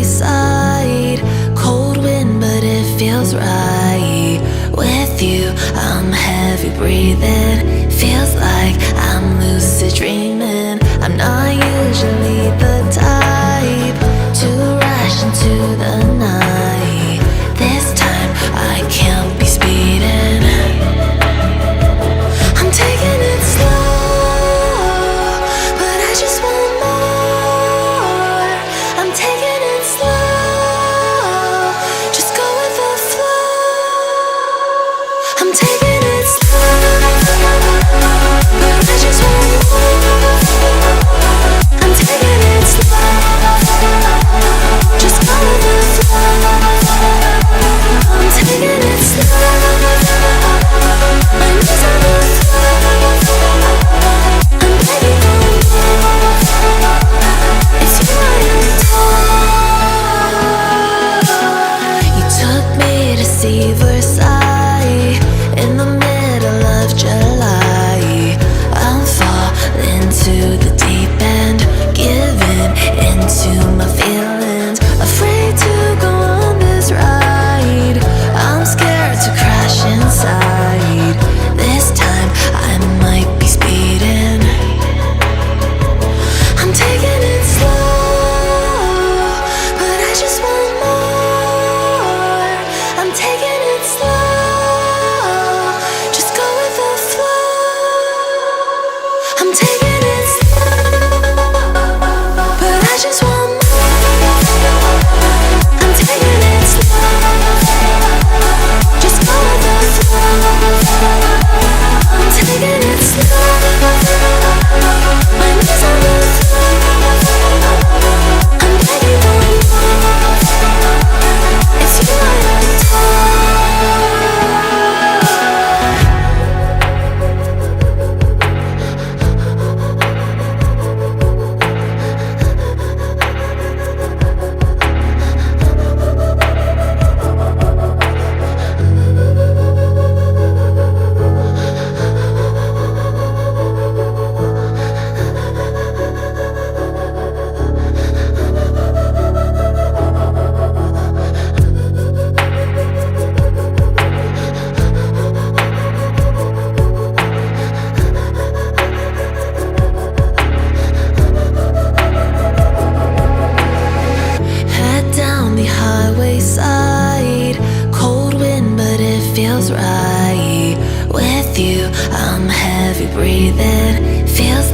Side, cold wind, but it feels right. With you, I'm heavy breathing. Feels like I'm lucid dreaming. I'm not usually the type to rush into the night. This time I can't be speeding. I'm taking it slow, but I just want more. I'm taking it slow, just go with the flow. I'm taking it slow, but I just want more. I'm taking it slow, just go with the flow. I'm taking it slow, my knees on the floor. I'm begging for more. It's you I adore. You took me to see Versailles in the middle of July. I'm falling to the deep end, giving into my feelings. Afraid to go on this ride. I'm scared to crash inside. This time I might be speeding. I'm taking it slow, but I just want more. I'm taking it slow, just go with the flow. I'm taking it slow, but I just want more. I'm taking it slow, just go with the flow. I'm taking it slow, my knees on the floor. I'm begging for more. It's you I adore. Head down the highway side, cold wind, but it feels right. With you, I'm heavy breathing. Feels